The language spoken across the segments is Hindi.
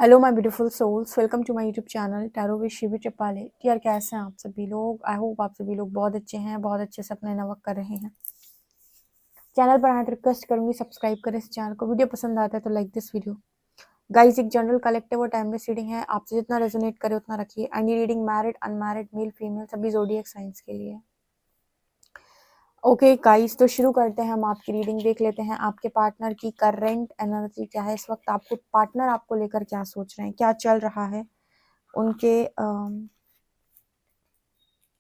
Hello my beautiful souls, welcome to my YouTube channel tarot with Shivi Chapale. यार कैसे हैं आप सभी लोग? आई होप आप सभी लोग बहुत अच्छे हैं, बहुत अच्छे से अपने नवक कर रहे हैं। चैनल पर आने तो रिक्वेस्ट करूंगी सब्सक्राइब करें इस चैनल को। वीडियो पसंद आता है तो लाइक दिस वीडियो। गाइस, एक जनरल कलेक्टिव और टाइमलेस रीडिंग है, आपसे जितना रेजोनेट करे उतना रखिए। एंड ये reading married, unmarried, male, female सभी ज़ोडिएक साइंस के लिए। ओके गाइस, तो शुरू करते हैं हम आपकी रीडिंग। देख लेते हैं आपके पार्टनर की करंट एनर्जी क्या है इस वक्त। आपको पार्टनर आपको लेकर क्या सोच रहे हैं, क्या चल रहा है उनके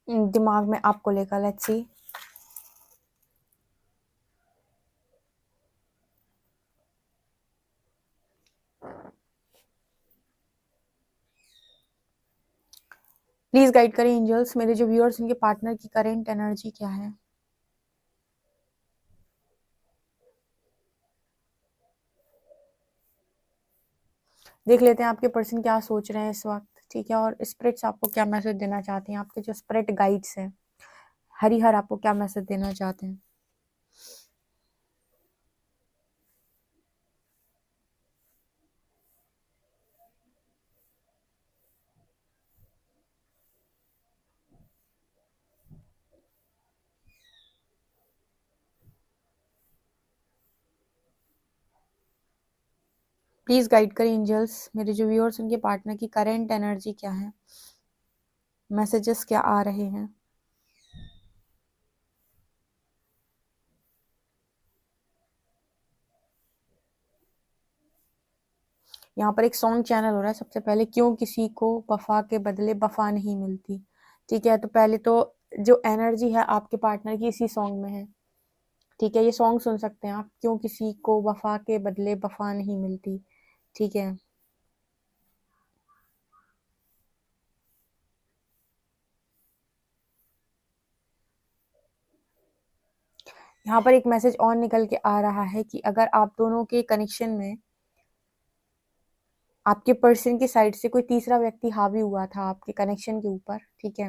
दिमाग में आपको लेकर। Let's see. प्लीज गाइड करें एंजल्स, मेरे जो व्यूअर्स उनके पार्टनर की करेंट एनर्जी क्या है। देख लेते हैं आपके पर्सन क्या सोच रहे हैं इस वक्त, ठीक है। और स्पिरिट्स आपको क्या मैसेज देना चाहते हैं, आपके जो स्पिरिट गाइड्स हैं हरिहर आपको क्या मैसेज देना चाहते हैं। प्लीज गाइड करें एंजल्स, मेरे जो व्यूअर्स उनके पार्टनर की करेंट एनर्जी क्या है, मैसेजेस क्या आ रहे हैं। यहाँ पर एक सॉन्ग चैनल हो रहा है। सबसे पहले, क्यों किसी को वफा के बदले वफा नहीं मिलती, ठीक है। तो पहले तो जो एनर्जी है आपके पार्टनर की इसी सॉन्ग में है, ठीक है। ये सॉन्ग सुन सकते हैं आप, क्यों किसी को वफा के बदले वफा नहीं मिलती, ठीक है। यहाँ पर एक मैसेज और निकल के आ रहा है कि अगर आप दोनों के कनेक्शन में आपके पर्सन की साइड से कोई तीसरा व्यक्ति हावी हुआ था आपके कनेक्शन के ऊपर, ठीक है।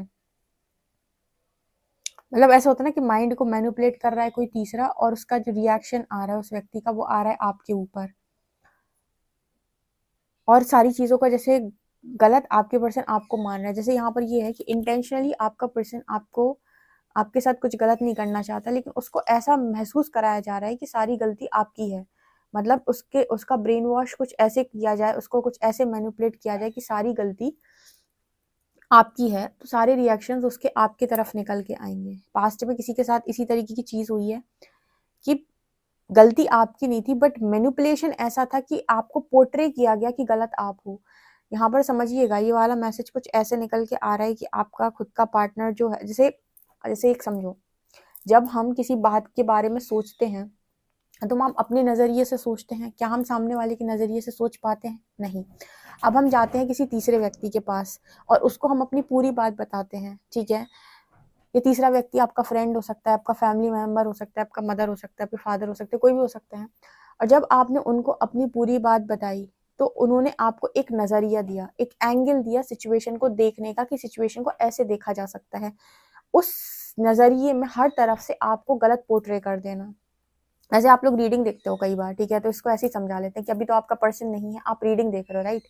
मतलब ऐसा होता है ना कि माइंड को मैनिपुलेट कर रहा है कोई तीसरा, और उसका जो रिएक्शन आ रहा है उस व्यक्ति का वो आ रहा है आपके ऊपर। और सारी चीजों का जैसे गलत आपके पर्सन आपको मान रहा है। जैसे यहाँ पर ये है कि इंटेंशनली आपका पर्सन आपको आपके साथ कुछ गलत नहीं करना चाहता, लेकिन उसको ऐसा महसूस कराया जा रहा है कि सारी गलती आपकी है। मतलब उसका ब्रेन वॉश कुछ ऐसे किया जाए, उसको कुछ ऐसे मैनिपुलेट किया जाए कि सारी गलती आपकी है, तो सारे रिएक्शंस उसके आपके तरफ निकल के आएंगे। पास्ट में किसी के साथ इसी तरीके की चीज हुई है कि गलती आपकी नहीं थी, बट मैनिपुलेशन ऐसा था कि आपको पोर्ट्रे किया गया कि गलत आप हो। यहाँ पर समझिएगा, ये वाला मैसेज कुछ ऐसे निकल के आ रहा है कि आपका खुद का पार्टनर जो है, जैसे जैसे एक समझो, जब हम किसी बात के बारे में सोचते हैं तो हम अपने नजरिए से सोचते हैं, क्या हम सामने वाले के नजरिए से सोच पाते हैं? नहीं। अब हम जाते हैं किसी तीसरे व्यक्ति के पास और उसको हम अपनी पूरी बात बताते हैं, ठीक है। ये तीसरा व्यक्ति आपका फ्रेंड हो सकता है, आपका फैमिली मेंबर हो सकता है, आपका मदर हो सकता है, आपके फादर हो सकते हैं, कोई भी हो सकते हैं। और जब आपने उनको अपनी पूरी बात बताई तो उन्होंने आपको एक नजरिया दिया, एक एंगल दिया सिचुएशन को देखने का, कि सिचुएशन को ऐसे देखा जा सकता है। उस नजरिए में हर तरफ से आपको गलत पोर्ट्रे कर देना। ऐसे आप लोग रीडिंग देखते हो कई बार, ठीक है, तो इसको ऐसे ही समझा लेते हैं कि अभी तो आपका पर्सन नहीं है, आप रीडिंग देख रहे हो, राइट।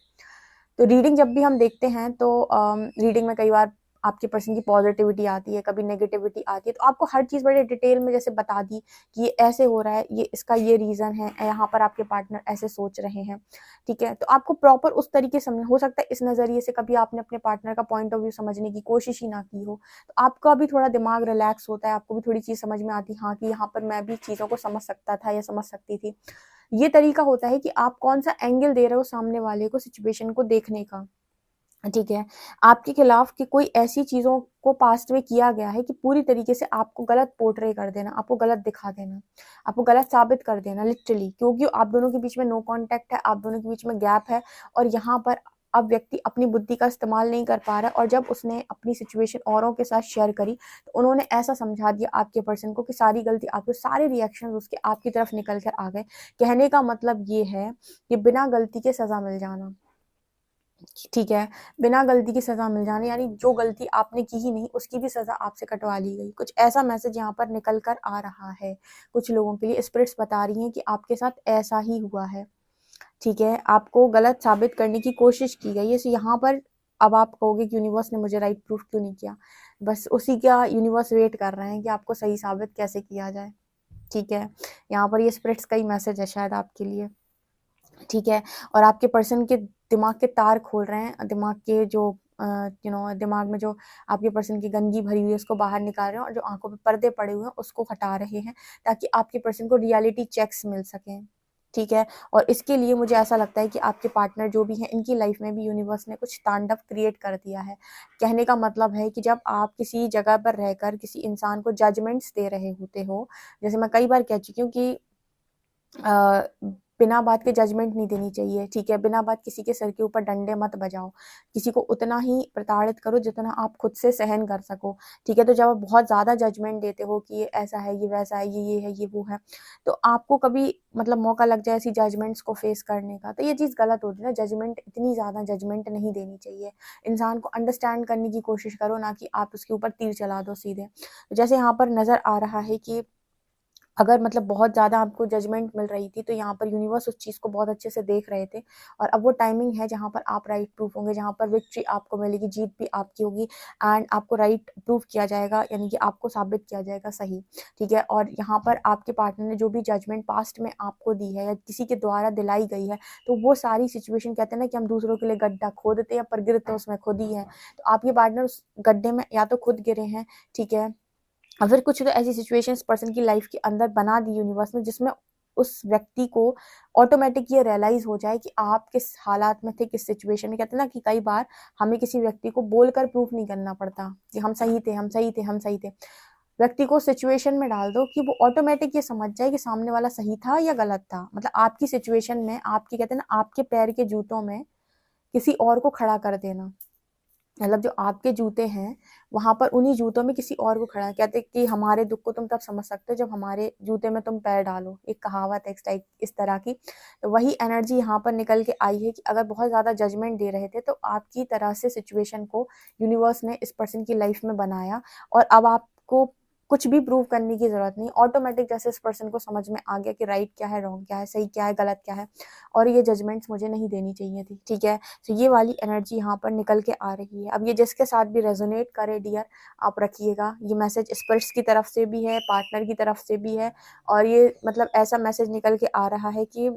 तो रीडिंग जब भी हम देखते हैं तो रीडिंग में कई बार आपके पर्सन की पॉजिटिविटी आती है, कभी नेगेटिविटी आती है, तो आपको हर चीज़ बड़े डिटेल में जैसे बता दी कि ये ऐसे हो रहा है, ये इसका ये रीज़न है, यहाँ पर आपके पार्टनर ऐसे सोच रहे हैं, ठीक है। तो आपको प्रॉपर उस तरीके से हो सकता है इस नज़रिए से कभी आपने अपने पार्टनर का पॉइंट ऑफ व्यू समझने की कोशिश ही ना की हो, तो आपका भी थोड़ा दिमाग रिलैक्स होता है, आपको भी थोड़ी चीज़ समझ में आती है, हाँ कि यहाँ पर मैं भी चीज़ों को समझ सकता था या समझ सकती थी। ये तरीका होता है कि आप कौन सा एंगल दे रहे हो सामने वाले को सिचुएशन को देखने का, ठीक है। आपके खिलाफ की कोई ऐसी चीजों को पास्ट में किया गया है कि पूरी तरीके से आपको गलत पोर्ट्रे कर देना, आपको गलत दिखा देना, आपको गलत साबित कर देना, लिटरली, क्योंकि आप दोनों के बीच में नो कांटेक्ट है, आप दोनों के बीच में गैप है। और यहाँ पर अब व्यक्ति अपनी बुद्धि का इस्तेमाल नहीं कर पा रहा है, और जब उसने अपनी सिचुएशन औरों के साथ शेयर करी तो उन्होंने ऐसा समझा दिया आपके पर्सन को कि सारी गलती आपके, सारे रिएक्शन उसके आपकी तरफ निकल कर आ गए। कहने का मतलब ये है कि बिना गलती के सजा मिल जाना, ठीक है। बिना गलती की सजा मिल जाने, यानी जो गलती आपने की ही नहीं उसकी भी सजा आपसे कटवा ली गई, कुछ ऐसा मैसेज यहाँ पर निकल कर आ रहा है कुछ लोगों के लिए। स्पिरिट्स बता रही हैं कि आपके साथ ऐसा ही हुआ है, ठीक है, आपको गलत साबित करने की कोशिश की गई है। सो यहाँ पर अब आप कहोगे कि यूनिवर्स ने मुझे राइट प्रूफ क्यों नहीं किया, बस उसी का यूनिवर्स वेट कर रहे हैं कि आपको सही साबित कैसे किया जाए। ठीक है, यहाँ पर ये स्पिरिट्स का ही मैसेज है शायद आपके लिए। ठीक है, और आपके पर्सन के दिमाग के तार खोल रहे हैं, दिमाग के जो दिमाग में जो आपके पर्सन की गंदगी भरी हुई है उसको बाहर निकाल रहे हैं, और जो आंखों पे पर्दे पड़े हुए हैं उसको हटा रहे हैं, ताकि आपके पर्सन को रियलिटी चेक्स मिल सकें। ठीक है, और इसके लिए मुझे ऐसा लगता है कि आपके पार्टनर जो भी हैं, इनकी लाइफ में भी यूनिवर्स ने कुछ तांडव क्रिएट कर दिया है। कहने का मतलब है कि जब आप किसी जगह पर रहकर किसी इंसान को जजमेंट्स दे रहे होते हो, जैसे मैं कई बार कह चुकी हूँ कि बिना बात के जजमेंट नहीं देनी चाहिए। ठीक है, बिना बात किसी के सर के ऊपर डंडे मत बजाओ, किसी को उतना ही प्रताड़ित करो जितना आप खुद से सहन कर सको। ठीक है, तो जब आप बहुत ज़्यादा जजमेंट देते हो कि ये ऐसा है, ये वैसा है, ये है, ये वो है, तो आपको कभी मतलब मौका लग जाए ऐसी जजमेंट्स को फेस करने का, तो ये चीज़ गलत होती है ना। जजमेंट, इतनी ज़्यादा जजमेंट नहीं देनी चाहिए। इंसान को अंडरस्टैंड करने की कोशिश करो, ना कि आप उसके ऊपर तीर चला दो सीधे। जैसे यहाँ पर नज़र आ रहा है कि अगर मतलब बहुत ज़्यादा आपको जजमेंट मिल रही थी, तो यहाँ पर यूनिवर्स उस चीज़ को बहुत अच्छे से देख रहे थे, और अब वो टाइमिंग है जहाँ पर आप राइट प्रूफ होंगे, जहाँ पर विक्ट्री आपको मिलेगी, जीत भी आपकी होगी, एंड आपको राइट प्रूफ किया जाएगा, यानी कि आपको साबित किया जाएगा सही। ठीक है, और यहाँ पर आपके पार्टनर ने जो भी जजमेंट पास्ट में आपको दी है या किसी के द्वारा दिलाई गई है, तो वो सारी सिचुएशन, कहते हैं ना कि हम दूसरों के लिए गड्ढा खोदते हैं पर गिरते उसमें खुद ही है, तो आपके पार्टनर उस गड्ढे में या तो खुद गिरे हैं, ठीक है, और फिर कुछ तो ऐसी सिचुएशंस पर्सन की लाइफ के अंदर बना दी यूनिवर्स ने, जिसमें उस व्यक्ति को ऑटोमेटिक ये रियलाइज हो जाए कि आप किस हालात में थे, किस सिचुएशन में। कहते हैं ना कि कई बार हमें किसी व्यक्ति को बोलकर प्रूफ नहीं करना पड़ता कि हम सही थे, हम सही थे, हम सही थे। व्यक्ति को सिचुएशन में डाल दो कि वो ऑटोमेटिक ये समझ जाए कि सामने वाला सही था या गलत था। मतलब आपकी सिचुएशन में, आपकी, कहते हैं ना, आपके पैर के जूतों में किसी और को खड़ा कर देना, मतलब जो आपके जूते हैं वहां पर उन्हीं जूतों में किसी और को खड़ा, कहते कि हमारे दुख को तुम तब समझ सकते हो जब हमारे जूते में तुम पैर डालो, एक कहावत है इस तरह की। तो वही एनर्जी यहाँ पर निकल के आई है कि अगर बहुत ज्यादा जजमेंट दे रहे थे, तो आपकी तरह से सिचुएशन को यूनिवर्स ने इस पर्सन की लाइफ में बनाया, और अब आपको कुछ भी प्रूव करने की जरूरत नहीं, ऑटोमेटिक जैसे इस पर्सन को समझ में आ गया कि राइट क्या है, रॉन्ग क्या है, सही क्या है, गलत क्या है, और ये जजमेंट्स मुझे नहीं देनी चाहिए थी। ठीक है, तो ये वाली एनर्जी यहाँ पर निकल के आ रही है। अब ये जिसके साथ भी रेजोनेट करे डियर, आप रखिएगा, ये मैसेज स्पिरिट्स की तरफ से भी है, पार्टनर की तरफ से भी है, और ये मतलब ऐसा मैसेज निकल के आ रहा है कि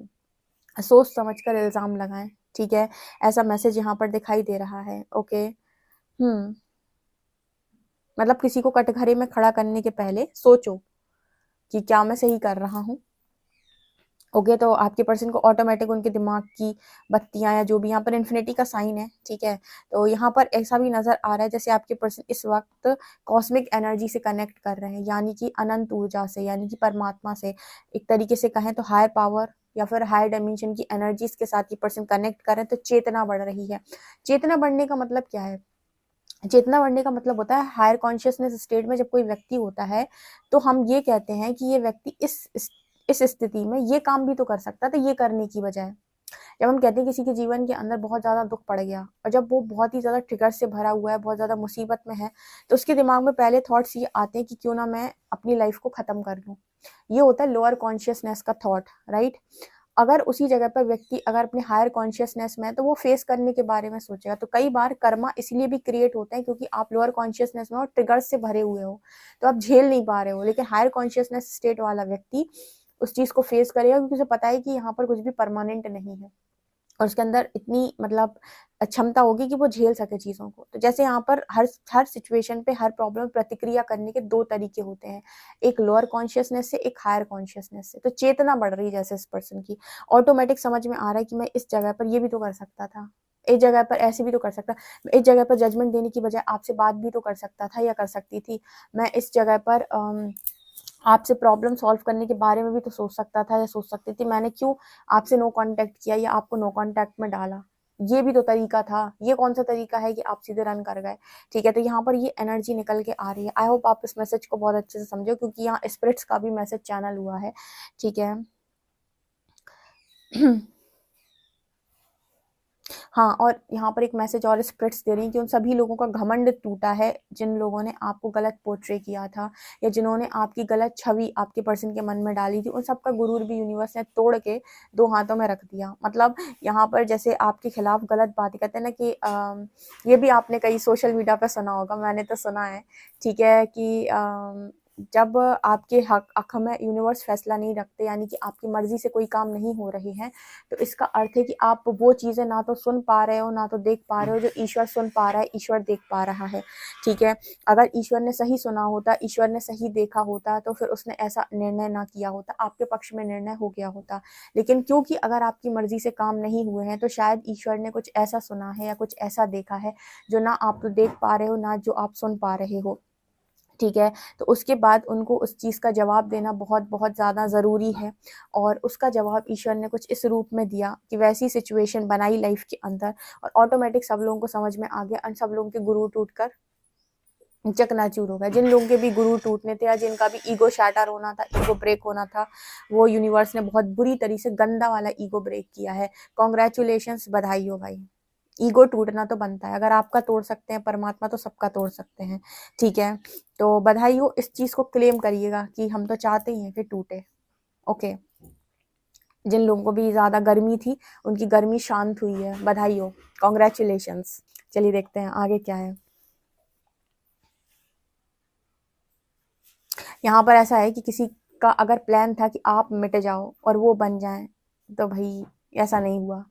सोच समझ कर इल्ज़ाम लगाएं। ठीक है, ऐसा मैसेज यहाँ पर दिखाई दे रहा है। ओके, मतलब किसी को कटघरे में खड़ा करने के पहले सोचो कि क्या मैं सही कर रहा हूँ। ओके, तो आपके पर्सन को ऑटोमेटिक उनके दिमाग की बत्तियां, या जो भी, यहाँ पर इन्फिनिटी का साइन है। ठीक है, तो यहाँ पर ऐसा भी नजर आ रहा है जैसे आपके पर्सन इस वक्त कॉस्मिक एनर्जी से कनेक्ट कर रहे हैं, यानी कि अनंत ऊर्जा से, यानी कि परमात्मा से, एक तरीके से कहें तो हायर पावर या फिर हायर डायमेंशन की एनर्जीज के साथ ये पर्सन कनेक्ट कर रहे हैं। तो चेतना बढ़ रही है। चेतना बढ़ने का मतलब क्या है? चेतना बढ़ने का मतलब होता है हायर कॉन्शियसनेस स्टेट में जब कोई व्यक्ति होता है, तो हम ये कहते हैं कि ये व्यक्ति इस स्थिति में ये काम भी तो कर सकता था, ये करने की बजाय। जब हम कहते हैं किसी के जीवन के अंदर बहुत ज्यादा दुख पड़ गया, और जब वो बहुत ही ज्यादा ट्रिगर से भरा हुआ है, बहुत ज्यादा मुसीबत में है, तो उसके दिमाग में पहले थॉट्स ये आते हैं कि क्यों ना मैं अपनी लाइफ को खत्म कर लूं। ये होता है लोअर कॉन्शियसनेस का थॉट, राइट। अगर उसी जगह पर व्यक्ति अगर अपने हायर कॉन्शियसनेस में है, तो वो फेस करने के बारे में सोचेगा। तो कई बार कर्मा इसलिए भी क्रिएट होते हैं क्योंकि आप लोअर कॉन्शियसनेस में और ट्रिगर्स से भरे हुए हो, तो आप झेल नहीं पा रहे हो। लेकिन हायर कॉन्शियसनेस स्टेट वाला व्यक्ति उस चीज को फेस करेगा, क्योंकि उसे पता है कि यहाँ पर कुछ भी परमानेंट नहीं है, और उसके अंदर इतनी मतलब क्षमता होगी कि वो झेल सके चीज़ों को। तो जैसे यहाँ पर हर सिचुएशन पे, हर प्रॉब्लम प्रतिक्रिया करने के दो तरीके होते हैं, एक लोअर कॉन्शियसनेस से, एक हायर कॉन्शियसनेस से। तो चेतना बढ़ रही है जैसे इस पर्सन की, ऑटोमेटिक समझ में आ रहा है कि मैं इस जगह पर ये भी तो कर सकता था, इस जगह पर ऐसे भी तो कर सकता, इस जगह पर जजमेंट देने की बजाय आपसे बात भी तो कर सकता था या कर सकती थी, मैं इस जगह पर आपसे प्रॉब्लम सॉल्व करने के बारे में भी तो सोच सकता था या सोच सकती थी, मैंने क्यों आपसे नो कांटेक्ट किया या आपको नो कांटेक्ट में डाला, ये भी तो तरीका था। ये कौन सा तरीका है कि आप सीधे रन कर गए? ठीक है, तो यहाँ पर ये एनर्जी निकल के आ रही है। आई होप आप इस मैसेज को बहुत अच्छे से समझो, क्योंकि यहाँ स्पिरिट्स का भी मैसेज चैनल हुआ है। ठीक है हाँ, और यहाँ पर एक मैसेज और स्पिरिट्स दे रही हैं कि उन सभी लोगों का घमंड टूटा है, जिन लोगों ने आपको गलत पोर्ट्रे किया था या जिन्होंने आपकी गलत छवि आपके पर्सन के मन में डाली थी, उन सबका गुरूर भी यूनिवर्स ने तोड़ के 2 हाथों में रख दिया। मतलब यहाँ पर जैसे आपके खिलाफ गलत बातें कहते हैं ना कि ये भी आपने कहीं सोशल मीडिया पे सुना होगा, मैंने तो सुना है, ठीक है, कि जब आपके हक में यूनिवर्स फैसला नहीं रखते, यानी कि आपकी मर्जी से कोई काम नहीं हो रहे हैं, तो इसका अर्थ है कि आप वो चीज़ें ना तो सुन पा रहे हो, ना तो देख पा रहे हो जो ईश्वर सुन पा रहा है, ईश्वर देख पा रहा है, ठीक है। अगर ईश्वर ने सही सुना होता, ईश्वर ने सही देखा होता, तो फिर उसने ऐसा निर्णय ना किया होता, आपके पक्ष में निर्णय हो गया होता। लेकिन क्योंकि अगर आपकी मर्जी से काम नहीं हुए हैं, तो शायद ईश्वर ने कुछ ऐसा सुना है या कुछ ऐसा देखा है जो ना आप तो देख पा रहे हो, ना जो आप सुन पा रहे हो, ठीक है। तो उसके बाद उनको उस चीज़ का जवाब देना बहुत बहुत ज़्यादा ज़रूरी है, और उसका जवाब ईश्वर ने कुछ इस रूप में दिया कि वैसी सिचुएशन बनाई लाइफ के अंदर, और ऑटोमेटिक सब लोगों को समझ में आ गया, और सब लोगों के गुरु टूटकर चकनाचूर हो गए। जिन लोगों के भी गुरु टूटने थे या जिनका भी ईगो शैटर होना था, ईगो ब्रेक होना था, वो यूनिवर्स ने बहुत बुरी तरीके से गंदा वाला ईगो ब्रेक किया है। कॉन्ग्रेचुलेशंस, बधाई हो भाई। ईगो टूटना तो बनता है, अगर आपका तोड़ सकते हैं परमात्मा, तो सबका तोड़ सकते हैं, ठीक है। तो बधाई हो, इस चीज़ को क्लेम करिएगा कि हम तो चाहते ही हैं कि टूटे, ओके। जिन लोगों को भी ज़्यादा गर्मी थी, उनकी गर्मी शांत हुई है, बधाई हो, कॉन्ग्रेचुलेशंस। चलिए देखते हैं आगे क्या है। यहाँ पर ऐसा है कि किसी का अगर प्लान था कि आप मिट जाओ और वो बन जाएं, तो भाई ऐसा नहीं हुआ,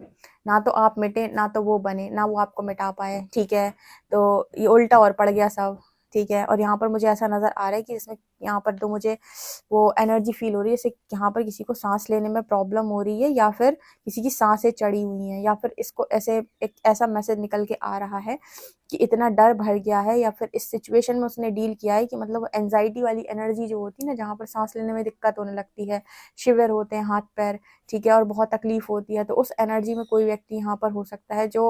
ना तो आप मिटे, ना तो वो बने, ना वो आपको मिटा पाए, ठीक है। तो ये उल्टा और पड़ गया सब, ठीक है। और यहाँ पर मुझे ऐसा नज़र आ रहा है कि इसमें यहाँ पर तो मुझे वो एनर्जी फील हो रही है, जैसे यहाँ पर किसी को सांस लेने में प्रॉब्लम हो रही है, या फिर किसी की सांसें चढ़ी हुई हैं, या फिर इसको ऐसे एक ऐसा मैसेज निकल के आ रहा है कि इतना डर भर गया है, या फिर इस सिचुएशन में उसने डील किया है कि मतलब एंजाइटी वाली एनर्जी जो होती है ना, जहाँ पर सांस लेने में दिक्कत होने लगती है, शिविर होते हैं हाथ पैर, ठीक है, और बहुत तकलीफ होती है, तो उस एनर्जी में कोई व्यक्ति यहाँ पर हो सकता है जो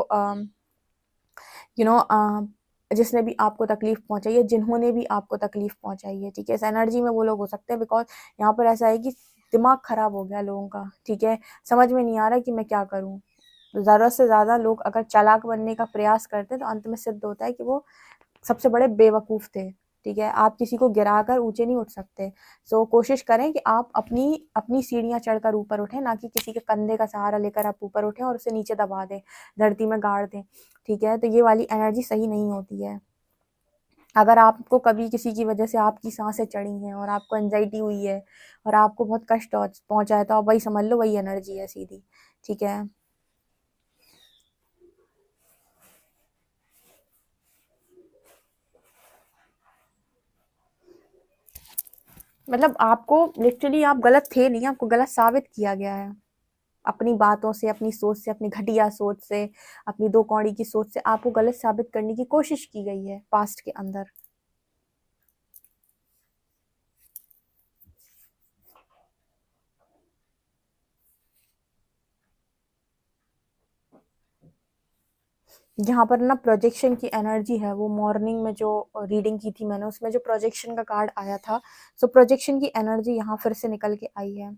यू नो जिसने भी आपको तकलीफ पहुंचाई है, जिन्होंने भी आपको तकलीफ पहुंचाई है, ठीक है, इस एनर्जी में वो लोग हो सकते हैं। बिकॉज यहाँ पर ऐसा है कि दिमाग खराब हो गया लोगों का, ठीक है, समझ में नहीं आ रहा कि मैं क्या करूँ। ज़रूरत से ज़्यादा लोग अगर चालाक बनने का प्रयास करते हैं, तो अंत में सिद्ध होता है कि वो सबसे बड़े बेवकूफ़ थे, ठीक है। आप किसी को गिराकर ऊंचे नहीं उठ सकते। सो कोशिश करें कि आप अपनी अपनी सीढ़ियाँ चढ़कर ऊपर उठें, ना कि किसी के कंधे का सहारा लेकर आप ऊपर उठें और उसे नीचे दबा दें, धरती में गाड़ दें, ठीक है। तो ये वाली एनर्जी सही नहीं होती है। अगर आपको कभी किसी की वजह से आपकी सांसें चढ़ी हैं और आपको एंजाइटी हुई है और आपको बहुत कष्ट पहुंचा है, तो आप वही समझ लो, वही एनर्जी है सीधी, ठीक है। मतलब आपको लिटरली आप गलत थे नहीं, आपको गलत साबित किया गया है अपनी बातों से, अपनी सोच से, अपनी घटिया सोच से, अपनी दो कौड़ी की सोच से आपको गलत साबित करने की कोशिश की गई है पास्ट के अंदर। यहाँ पर ना प्रोजेक्शन की एनर्जी है, वो मॉर्निंग में जो रीडिंग की थी मैंने, उसमें जो प्रोजेक्शन का कार्ड आया था, सो प्रोजेक्शन की एनर्जी यहाँ फिर से निकल के आई है।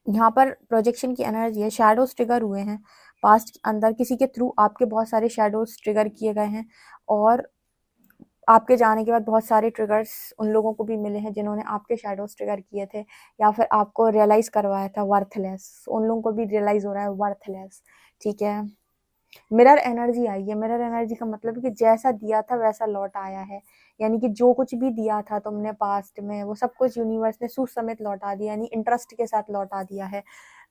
यहाँ पर प्रोजेक्शन की एनर्जी है, शैडोज ट्रिगर हुए हैं पास्ट के अंदर, किसी के थ्रू आपके बहुत सारे शैडोज ट्रिगर किए गए हैं, और आपके जाने के बाद बहुत सारे ट्रिगर्स उन लोगों को भी मिले हैं जिन्होंने आपके शैडोज ट्रिगर किए थे, या फिर आपको रियलाइज करवाया था वर्थलेस, उन लोगों को भी रियलाइज हो रहा है वर्थलेस, ठीक है। मिरर एनर्जी आई है, मिरर एनर्जी का मतलब है कि जैसा दिया था वैसा लौट आया है, यानी कि जो कुछ भी दिया था तुमने पास्ट में, वो सब कुछ यूनिवर्स ने सूद समेत लौटा दिया, यानी इंटरेस्ट के साथ लौटा दिया है।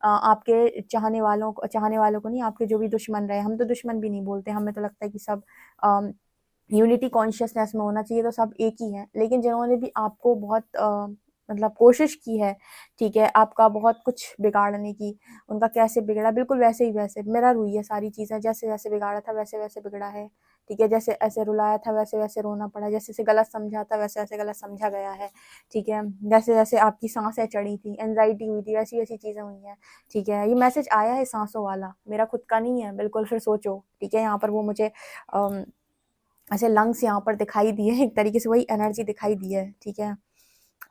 आपके चाहने वालों को नहीं, आपके जो भी दुश्मन रहे, हम तो दुश्मन भी नहीं बोलते, हमें तो लगता है कि सब यूनिटी कॉन्शियसनेस में होना चाहिए, तो सब एक ही है। लेकिन जिन्होंने भी आपको बहुत मतलब कोशिश की है, ठीक है, आपका बहुत कुछ बिगाड़ने की, उनका कैसे बिगड़ा, बिल्कुल वैसे ही वैसे मिरर हुई है सारी चीज़ें, जैसे जैसे बिगाड़ा था वैसे वैसे बिगड़ा है, ठीक है। जैसे ऐसे रुलाया था वैसे वैसे रोना पड़ा, जैसे जैसे गलत समझा था वैसे वैसे गलत समझा गया है, ठीक है। जैसे जैसे आपकी सांसें चढ़ी थी, एंजाइटी हुई थी, वैसी वैसी चीज़ें हुई हैं, ठीक है। ये मैसेज आया है सांसों वाला, मेरा खुद का नहीं है बिल्कुल, फिर सोचो, ठीक है। यहाँ पर वो मुझे ऐसे लंग्स यहाँ पर दिखाई दिए, एक तरीके से वही एनर्जी दिखाई दी है, ठीक है,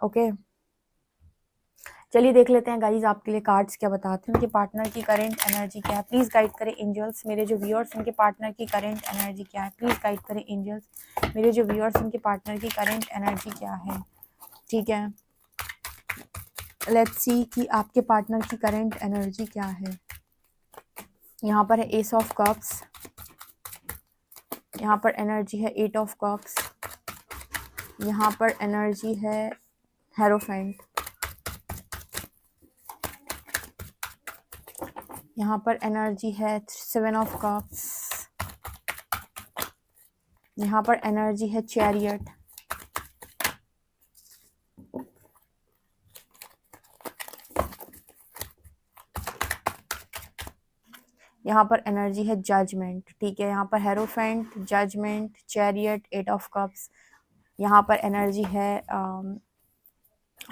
ओके। चलिए देख लेते हैं गाइज आपके लिए कार्ड्स क्या बताते हैं, उनके पार्टनर की करंट एनर्जी क्या है। प्लीज गाइड करें एंजल्स, मेरे जो व्यूअर्स उनके पार्टनर की करंट एनर्जी क्या है। प्लीज गाइड करें एंजल्स, मेरे जो व्यूअर्स उनके पार्टनर की करंट एनर्जी क्या है। ठीक है, लेट्स सी कि आपके पार्टनर की करंट एनर्जी क्या है। यहाँ पर है एस ऑफ कप्स, यहाँ पर एनर्जी है 8 ऑफ कप्स, यहाँ पर एनर्जी है हेरोफेंट, यहाँ पर एनर्जी है 7 ऑफ कप्स, यहाँ पर एनर्जी है चैरियट, यहाँ पर एनर्जी है जजमेंट। ठीक है, यहाँ पर hierophant, judgement, chariot, 8 of cups, यहाँ पर एनर्जी है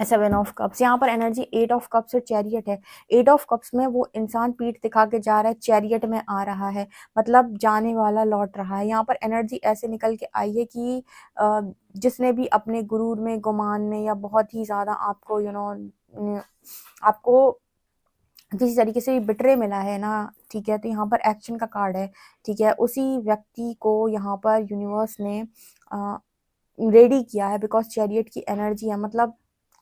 7 ऑफ कप्स, यहाँ पर एनर्जी 8 ऑफ कप्स और चैरियट है। 8 ऑफ कप्स में वो इंसान पीठ दिखा के जा रहा है, चैरियट में आ रहा है, मतलब जाने वाला लौट रहा है। यहाँ पर एनर्जी ऐसे निकल के आई है कि जिसने भी अपने गुरूर में, गुमान में, या बहुत ही ज़्यादा आपको आपको किसी तरीके से बिटरे मिला है ना, ठीक है, तो यहाँ पर एक्शन का कार्ड है। ठीक है, उसी व्यक्ति को यहाँ पर यूनिवर्स ने रेडी किया है, बिकॉज चैरियट की एनर्जी है, मतलब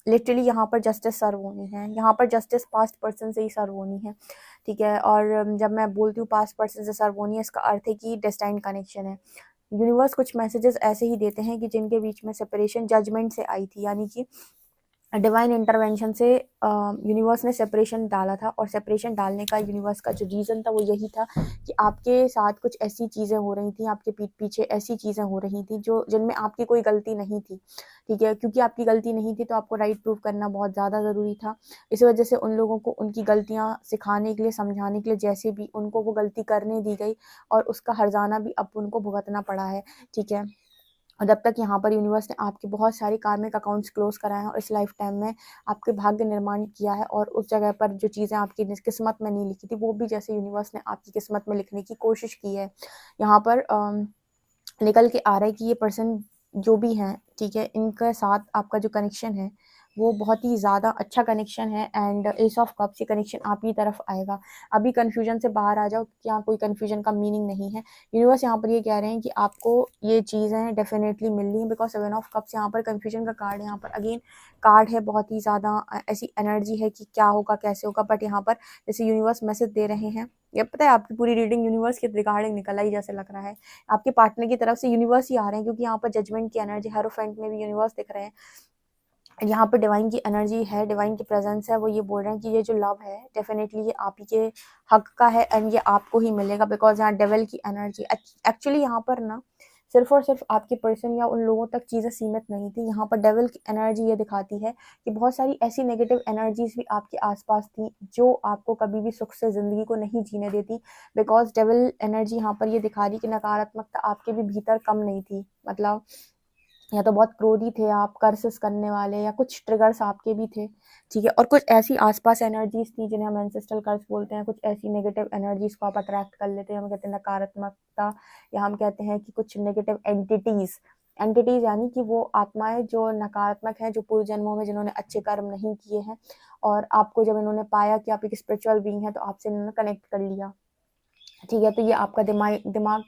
लिटरली यहाँ पर जस्टिस सर्व होनी है, यहाँ पर जस्टिस पास्ट पर्सन से ही सर्व होनी है। ठीक है, और जब मैं बोलती हूँ पास्ट पर्सन से सर्व होनी है, इसका अर्थ है कि डेस्टाइन्ड कनेक्शन है। यूनिवर्स कुछ मैसेजेस ऐसे ही देते हैं कि जिनके बीच में सेपरेशन जजमेंट से आई थी, यानी कि डिवाइन इंटरवेंशन से यूनिवर्स ने सेपरेशन डाला था, और सेपरेशन डालने का यूनिवर्स का जो रीज़न था वो यही था कि आपके साथ कुछ ऐसी चीज़ें हो रही थी, आपके पीठ पीछे ऐसी चीज़ें हो रही थी जो जिनमें आपकी कोई गलती नहीं थी। ठीक है, क्योंकि आपकी गलती नहीं थी तो आपको राइट प्रूव करना बहुत ज़्यादा ज़रूरी था। इस वजह से उन लोगों को उनकी गलतियाँ सिखाने के लिए, समझाने के लिए, जैसे भी उनको वो गलती करने दी गई, और उसका हर्जाना भी अब उनको भुगतना पड़ा है। ठीक है, और जब तक यहाँ पर यूनिवर्स ने आपके बहुत सारे कार्मिक अकाउंट्स क्लोज कराए हैं और इस लाइफ टाइम में आपके भाग्य निर्माण किया है, और उस जगह पर जो चीज़ें आपकी किस्मत में नहीं लिखी थी वो भी जैसे यूनिवर्स ने आपकी किस्मत में लिखने की कोशिश की है। यहाँ पर निकल के आ रहा है कि ये पर्सन जो भी हैं, ठीक है, इनके साथ आपका जो कनेक्शन है वो बहुत ही ज़्यादा अच्छा कनेक्शन है। एंड एस ऑफ कप्स, ये कनेक्शन आप ही तरफ आएगा। अभी कन्फ्यूजन से बाहर आ जाओ, क्या कोई कन्फ्यूजन का मीनिंग नहीं है। यूनिवर्स यहाँ पर ये कह रहे हैं कि आपको ये चीज़ें डेफिनेटली मिल रही हैं, बिकॉज 7 ऑफ कप्स यहाँ पर कन्फ्यूजन का कार्ड है। यहाँ पर अगेन कार्ड है, बहुत ही ज़्यादा ऐसी एनर्जी है कि क्या होगा, कैसे होगा, बट यहाँ पर जैसे यूनिवर्स मैसेज दे रहे हैं, ये पता है आपकी पूरी रीडिंग यूनिवर्स के रिगार्डिंग निकल आई जैसे लग रहा है। आपके पार्टनर की तरफ से यूनिवर्स ही आ रहे हैं, क्योंकि यहाँ पर जजमेंट की एनर्जी, हेरोफेंट में भी यूनिवर्स दिख रहे हैं। यहाँ पर डिवाइन की एनर्जी है, डिवाइन की प्रेजेंस है। वो ये बोल रहे हैं कि ये जो लव है डेफिनेटली ये आप ही के हक का है, एंड ये आपको ही मिलेगा, बिकॉज यहाँ डेविल की एनर्जी। एक्चुअली यहाँ पर ना सिर्फ और सिर्फ आपके पर्सन या उन लोगों तक चीज़ें सीमित नहीं थी। यहाँ पर डेविल की एनर्जी ये दिखाती है कि बहुत सारी ऐसी नेगेटिव एनर्जीज भी आपके आसपास थी जो आपको कभी भी सुख से ज़िंदगी को नहीं जीने देती, बिकॉज डेविल एनर्जी यहाँ पर ये दिखा रही कि नकारात्मकता आपके भी भीतर कम नहीं थी। मतलब या तो बहुत क्रोधी थे आप, कर्सेस करने वाले, या कुछ ट्रिगर्स आपके भी थे। ठीक है, और कुछ ऐसी आसपास एनर्जीज थी जिन्हें हम एंसेस्ट्रल कर्स बोलते हैं। कुछ ऐसी नेगेटिव एनर्जीज को आप अट्रैक्ट कर लेते हैं, हम कहते हैं नकारात्मकता, या हम कहते हैं कि कुछ नेगेटिव एंटिटीज यानी कि वो आत्माएं जो नकारात्मक हैं, जो पूर्व जन्मों में जिन्होंने अच्छे कर्म नहीं किए हैं, और आपको जब इन्होंने पाया कि आप एक स्पिरिचुअल बीइंग है तो आपसे इन्होंने कनेक्ट कर लिया। ठीक है, तो ये आपका दिमाग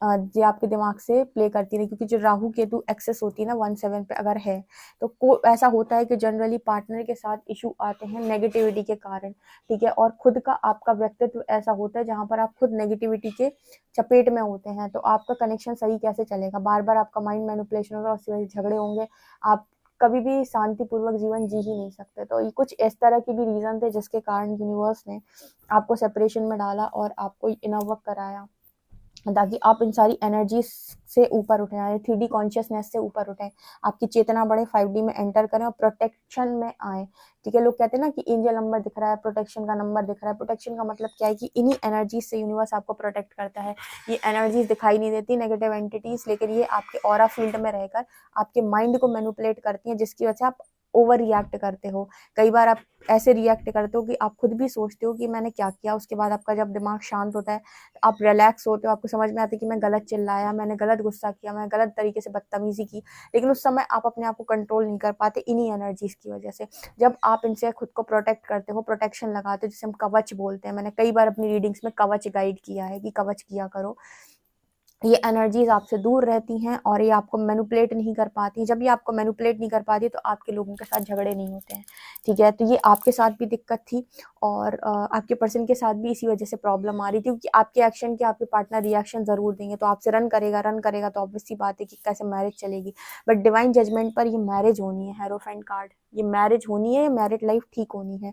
ये आपके दिमाग से प्ले करती रही, क्योंकि जो राहु केतु एक्सेस होती है ना 1/7 पे अगर है, तो ऐसा होता है कि जनरली पार्टनर के साथ इशू आते हैं नेगेटिविटी के कारण। ठीक है, और खुद का आपका व्यक्तित्व ऐसा होता है जहाँ पर आप खुद नेगेटिविटी के चपेट में होते हैं, तो आपका कनेक्शन सही कैसे चलेगा। बार बार आपका माइंड मैनिपुलेशन होगा, उसकी वजह से झगड़े होंगे, आप कभी भी शांतिपूर्वक जीवन जी ही नहीं सकते। तो ये कुछ इस तरह के भी रीजन थे जिसके कारण यूनिवर्स ने आपको सेपरेशन में डाला और आपको इनर वर्क कराया, ताकि आप इन सारी एनर्जी से ऊपर उठें, यानी 3D कॉन्शियसनेस से ऊपर उठें, आपकी चेतना बढ़े, 5D में एंटर करें और प्रोटेक्शन में आए। ठीक है, लोग कहते हैं ना कि एंजल नंबर दिख रहा है, प्रोटेक्शन का नंबर दिख रहा है। प्रोटेक्शन का मतलब क्या है कि इन्हीं एनर्जीज से यूनिवर्स आपको प्रोटेक्ट करता है। ये एनर्जीज दिखाई नहीं देती, नेगेटिव एंटिटीज, लेकिन ये आपके ऑरा फील्ड में रहकर आपके माइंड को मैनिपुलेट करती हैं, जिसकी वजह से आप ओवर रिएक्ट करते हो, कई बार आप ऐसे रिएक्ट करते हो कि आप खुद भी सोचते हो कि मैंने क्या किया। उसके बाद आपका जब दिमाग शांत होता है, आप रिलैक्स होते हो, आपको समझ में आता है कि मैं गलत चिल्लाया, मैंने गलत गुस्सा किया, मैं गलत तरीके से बदतमीजी की, लेकिन उस समय आप अपने आप को कंट्रोल नहीं कर पाते इन्हीं एनर्जीज की वजह से। जब आप इनसे खुद को प्रोटेक्ट करते हो, प्रोटेक्शन लगाते हो, जिसे हम कवच बोलते हैं, मैंने कई बार अपनी रीडिंग्स में कवच गाइड किया है कि कवच किया करो, ये एनर्जीज आपसे दूर रहती हैं और ये आपको मैनिपुलेट नहीं कर पाती। जब ये आपको मैनिपुलेट नहीं कर पाती तो आपके लोगों के साथ झगड़े नहीं होते हैं, ठीक है। तो ये आपके साथ भी दिक्कत थी और आपके पर्सन के साथ भी इसी वजह से प्रॉब्लम आ रही थी, क्योंकि आपके एक्शन के आपके पार्टनर रिएक्शन ज़रूर देंगे, तो आपसे रन करेगा तो ऑब्वियस सी बात है कि कैसे मैरिज चलेगी। बट डिवाइन जजमेंट पर ये मैरिज होनी है, हेरोफेंट कार्ड, ये मैरिज होनी है, मैरिड लाइफ ठीक होनी है।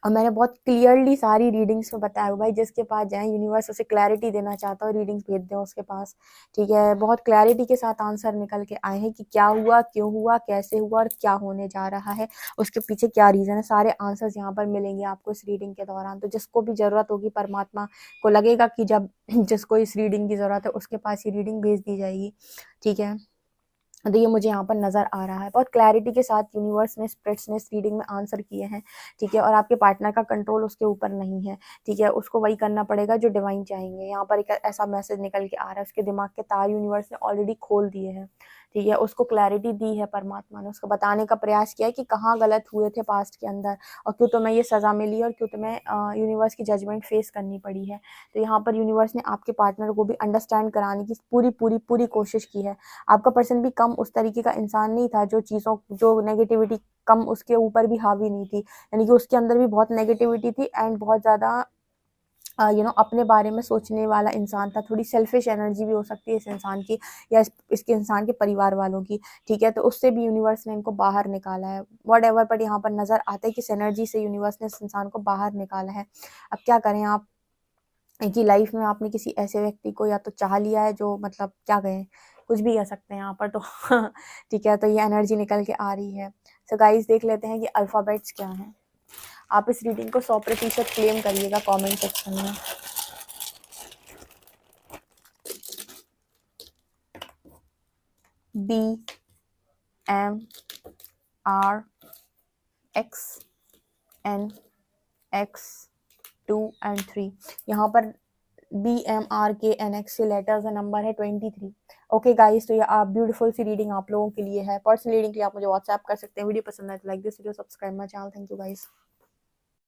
और मैंने बहुत क्लियरली सारी रीडिंग्स में बताया हुआ भाई, जिसके पास जाए यूनिवर्स उसे क्लैरिटी देना चाहता है, रीडिंग्स भेज दें उसके पास, ठीक है। बहुत क्लैरिटी के साथ आंसर निकल के आए हैं कि क्या हुआ, क्यों हुआ, कैसे हुआ और क्या होने जा रहा है, उसके पीछे क्या रीज़न है। सारे आंसर्स यहाँ पर मिलेंगे आपको इस रीडिंग के दौरान। तो जिसको भी ज़रूरत होगी, परमात्मा को लगेगा कि जब जिसको इस रीडिंग की ज़रूरत है उसके पास ये रीडिंग भेज दी जाएगी, ठीक है। तो ये मुझे यहाँ पर नज़र आ रहा है, बहुत क्लैरिटी के साथ यूनिवर्स ने, स्पिरिट्स ने इस रीडिंग में आंसर किए हैं, ठीक है। और आपके पार्टनर का कंट्रोल उसके ऊपर नहीं है, ठीक है, उसको वही करना पड़ेगा जो डिवाइन चाहेंगे। यहाँ पर एक ऐसा मैसेज निकल के आ रहा है, उसके दिमाग के तार यूनिवर्स ने ऑलरेडी खोल दिए हैं, ठीक है। उसको क्लैरिटी दी है परमात्मा ने, उसको बताने का प्रयास किया है कि कहाँ गलत हुए थे पास्ट के अंदर और क्यों तुम्हें ये सज़ा मिली और क्यों तुम्हें यूनिवर्स की जजमेंट फेस करनी पड़ी है। तो यहाँ पर यूनिवर्स ने आपके पार्टनर को भी अंडरस्टैंड कराने की पूरी पूरी पूरी कोशिश की है। आपका पर्सन भी कम उस तरीके का इंसान नहीं था जो चीज़ों, जो नेगेटिविटी कम उसके ऊपर भी हावी नहीं थी, यानी कि उसके अंदर भी बहुत नेगेटिविटी थी एंड बहुत ज़्यादा अपने बारे में सोचने वाला इंसान था। थोड़ी सेल्फिश एनर्जी भी हो सकती है इस इंसान की या इसके इंसान के परिवार वालों की, ठीक है। तो उससे भी यूनिवर्स ने इनको बाहर निकाला है, वट एवर, बट यहाँ पर नज़र आता है कि इस एनर्जी से यूनिवर्स ने इस इंसान को बाहर निकाला है। अब क्या करें आप कि लाइफ में आपने किसी ऐसे व्यक्ति को या तो चाह लिया है जो, मतलब क्या कहें, कुछ भी कह सकते हैं यहाँ पर तो ठीक है। तो ये एनर्जी निकल के आ रही है। सो गाइस, देख लेते हैं कि अल्फ़ाबेट्स क्या हैं। आप इस रीडिंग को 100% क्लेम करिएगा कमेंट सेक्शन में। BMRXNX2 and 3, यहाँ पर BMRKNX से लेटर्स है, नंबर है 23। ओके गाइस, तो ये आप ब्यूटीफुल सी रीडिंग आप लोगों के लिए है। पर्सनल रीडिंग के लिए आप मुझे व्हाट्सएप कर सकते हैं। वीडियो पसंद आए तो like this video, subscribe my channel. Thank you guys.